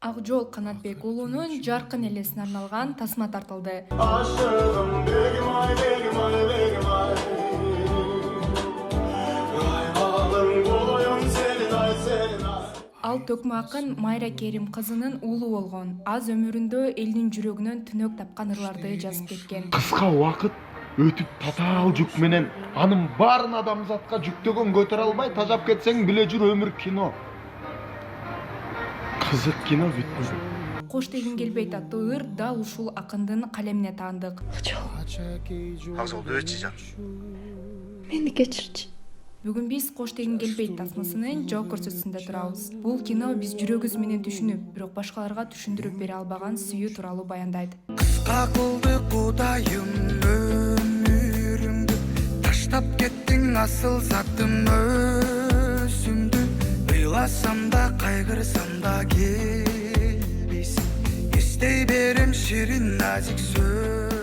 Ак жол Канатбек уулунун жаркын элесине арналган тасма тартылды. Aşığım begim ay begim ay begim ay. Ayvalım buluyum senin ay senin ay. Ал төкмө акын Майра Керим кызынын уулу болгон. Аз өмүрүндө элдин жүрөгүнөн түнөк тапкан ырларды жазып кеткен. Кыска убакыт өтүп татаал жүк менен анын баарын адамзатка жүктөгөн көтөрө албай тажап кетсең биле жүр өмүр кино. Кызык кино бүтпөйт. Кош дегин келбейт аттуу ыр дал ушул акындын калемине таандык. Акжол өчү Мени кечирчи. Бүгүн биз Кош дегин келбейт тасмасынын жол көрсөтүүсүндө турабыз. Бул кино биз жүрөгүбүз менен түшүнүп, бирок башкаларга түшүндүрүп бере албаган сүйүү тууралуу баяндайт. Кыска кылды Кудайым өмүрүмдү, таштап кеттиң асыл затым өзүмдү. Ыйласам да кайгырсам да келбейсиң, эстей берем ширин назик сөз.